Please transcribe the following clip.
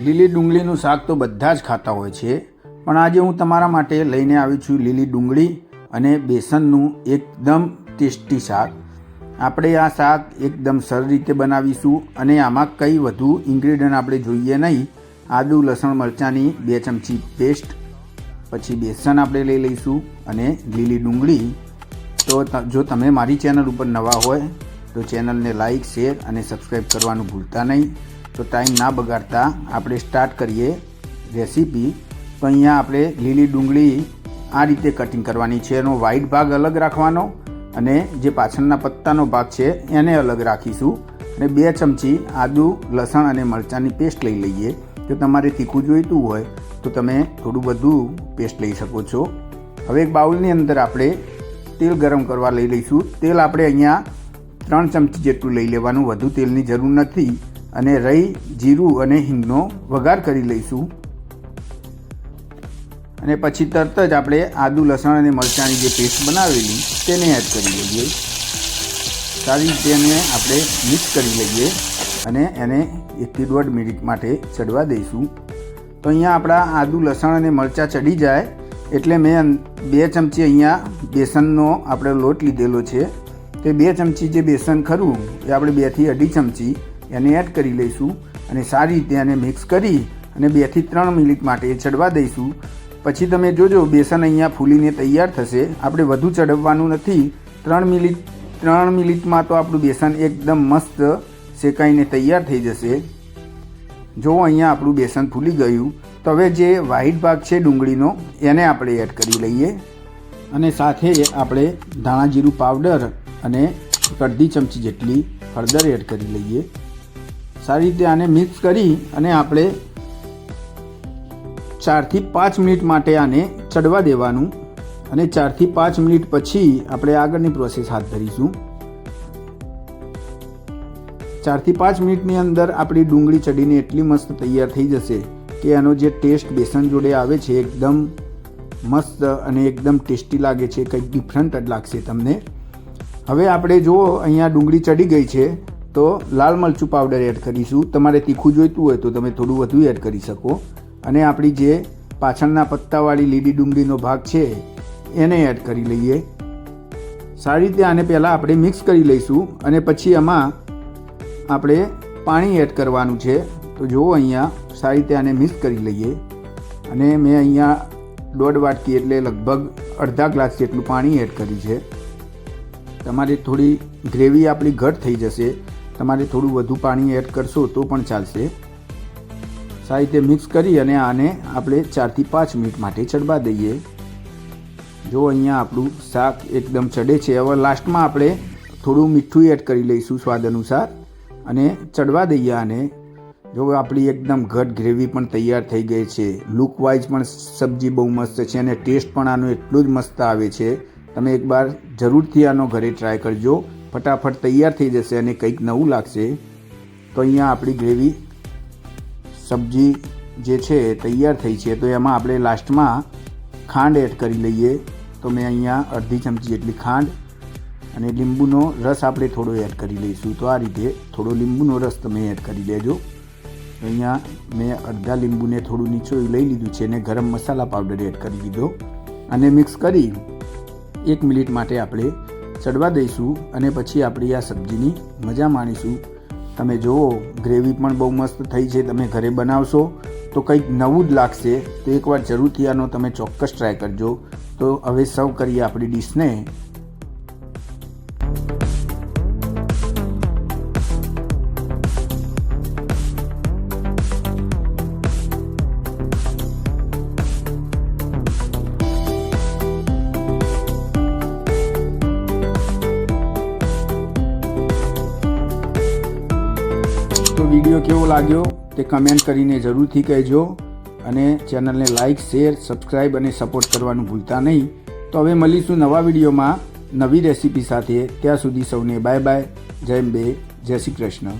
લીલી ડુંગળીનું શાક તો બધા જ ખાતા હોય છે, પણ આજે હું તમારા માટે લઈને આવી છું લીલી ડુંગળી અને બેસનનું એકદમ ટેસ્ટી શાક. આપણે આ શાક એકદમ સરળ રીતે બનાવીશું અને આમાં કંઈ વધુ ઇન્ગ્રેડિયન્ટ આપણે જોઈએ નહીં. આદુ લસણ મરચાંની 2 ચમચી પેસ્ટ, પછી બેસન આપણે લઈ લઈશું અને લીલી ડુંગળી. તો જો તમે મારી ચેનલ ઉપર નવા હોય તો ચેનલને લાઇક, શેર અને સબસ્ક્રાઈબ કરવાનું ભૂલતા નહીં. તો ટાઈમ ના બગાડતા આપણે સ્ટાર્ટ કરીએ રેસીપી. તો અહીંયા આપણે લીલી ડુંગળી આ રીતે કટિંગ કરવાની છે. એનો વ્હાઈટ ભાગ અલગ રાખવાનો અને જે પાછળના પત્તાનો ભાગ છે એને અલગ રાખીશું. અને 2 ચમચી આદુ લસણ અને મરચાંની પેસ્ટ લઈ લઈએ. જો તમારે તીખું જોઈતું હોય તો તમે થોડું બધું પેસ્ટ લઈ શકો છો. હવે એક બાઉલની અંદર આપણે તેલ ગરમ કરવા લઈ લઈશું. તેલ આપણે અહીંયા 3 ચમચી જેટલું લઈ લેવાનું, વધુ તેલની જરૂર નથી. અને રહી જીરું અને હિંગનો વઘાર કરી લઈશું. અને પછી તરત જ આપણે આદુ લસણ અને મરચાંની જે પેસ્ટ બનાવેલી તેને એડ કરી લઈએ. સારી રીતે એને આપણે મિક્સ કરી લઈએ અને એને 1 થી 1.5 મિનિટ માટે ચડવા દઈશું. તો અહીંયા આપણા આદુ લસણ અને મરચાં ચડી જાય એટલે મેં 2 ચમચી અહીંયા બેસનનો આપણે લોટ લીધેલો છે. તે 2 ચમચી જે બેસન ખરું એ આપણે 2 થી 2.5 ચમચી એને એડ કરી લઈશું અને સારી રીતે એને મિક્સ કરી અને 2 થી 3 મિનિટ માટે ચડવા દઈશું. પછી તમે જોજો બેસન અહીંયા ફૂલીને તૈયાર થશે. આપણે વધુ ચડવવાનું નથી. 3 મિનિટમાં તો આપણું બેસન એકદમ મસ્ત શેકાઈને તૈયાર થઈ જશે. જો અહીંયા આપણું બેસન ફૂલી ગયું તો હવે જે વ્હાઈટ ભાગ છે ડુંગળીનો એને આપણે એડ કરી લઈએ. અને સાથે આપણે ધાણા જીરું પાવડર અને 1.5 ચમચી જેટલી હળદર એડ કરી લઈએ. સારી રીતે આને મિક્સ કરી અને આપણે 4 થી 5 મિનિટ માટે આને ચડવા દેવાનું. અને 4 થી 5 મિનિટ પછી આપણે આગળની પ્રોસેસ હાથ ધરીશું. 4 થી 5 મિનિટની અંદર આપણી ડુંગળી ચડીને એટલી મસ્ત તૈયાર થઈ જશે કે એનો જે ટેસ્ટ બેસન જોડે આવે છે એકદમ મસ્ત અને એકદમ ટેસ્ટી લાગે છે. કંઈક ડિફરન્ટ જ લાગશે તમને. હવે આપણે જુઓ અહીંયા ડુંગળી ચડી ગઈ છે તો લાલ મરચું પાવડર એડ કરીશું. તમારે તીખું જોઈતું હોય તો તમે થોડું વધુ એડ કરી શકો. અને આપણી જે પાછળના પત્તાવાળી લીલી ડુંગળીનો ભાગ છે એને એડ કરી લઈએ. સારી રીતે આને પહેલાં આપણે મિક્સ કરી લઈશું અને પછી આમાં આપણે પાણી એડ કરવાનું છે. તો જુઓ અહીંયા સારી રીતે આને મિક્સ કરી લઈએ. અને મેં અહીંયા 1.5 વાટકી એટલે લગભગ અડધા ગ્લાસ જેટલું પાણી એડ કર્યું છે. તમારે થોડી ગ્રેવી આપણી ઘટ થઈ જશે. તમારે થોડું વધુ પાણી એડ કરશો તો પણ ચાલશે. સારી રીતે મિક્સ કરી અને આને આપણે 4 થી 5 મિનિટ માટે ચડવા દઈએ. જો અહીંયા આપણું શાક એકદમ ચડે છે. હવે લાસ્ટમાં આપણે થોડું મીઠું એડ કરી લઈશું સ્વાદ અનુસાર અને ચડવા દઈએ આને. જો આપણી એકદમ ઘટ ગ્રેવી પણ તૈયાર થઈ ગઈ છે. લુક વાઇઝ પણ સબ્જી બહુ મસ્ત છે અને ટેસ્ટ પણ આનો એટલો જ મસ્ત આવે છે. તમે એકવાર જરૂરથી આનો ઘરે ટ્રાય કરજો. ફટાફટ તૈયાર થઈ જશે અને કંઈક નવું લાગશે. તો અહીંયા આપણી ગ્રેવી સબ્જી જે છે તૈયાર થઈ છે. તો એમાં આપણે લાસ્ટમાં ખાંડ એડ કરી લઈએ. તો મેં અહીંયા અડધી ચમચી જેટલી ખાંડ અને લીંબુનો રસ આપણે થોડો એડ કરી લઈશું. તો આ રીતે થોડો લીંબુનો રસ તમે એડ કરી લેજો. અહીંયા મેં અડધા લીંબુને થોડું નીચોયું લઈ લીધું છે અને ગરમ મસાલા પાવડર એડ કરી દીધો. અને મિક્સ કરી 1 મિનિટ માટે આપણે ચડવા દઈશું અને પછી આપણી આ સબ્જીની મજા માણીશું. તમે જુઓ ગ્રેવી પણ બહુ મસ્ત થઈ છે. તમે ઘરે બનાવશો તો કંઈક નવું જ લાગશે. તો એકવાર જરૂરથી આનો તમે ચોક્કસ ટ્રાય કરજો. તો હવે સર્વ કરીએ આપણી ડીશને. તો વિડીયો કેવો લાગ્યો તે કમેન્ટ કરીને જરૂરથી કહેજો. અને ચેનલને લાઇક, શેર, સબસ્ક્રાઈબ અને સપોર્ટ કરવાનું ભૂલતા નહીં. તો હવે મળીશું નવા વિડીયોમાં નવી રેસીપી સાથે. ત્યાં સુધી સૌને બાય બાય. જય અંબે, જય શ્રી કૃષ્ણ.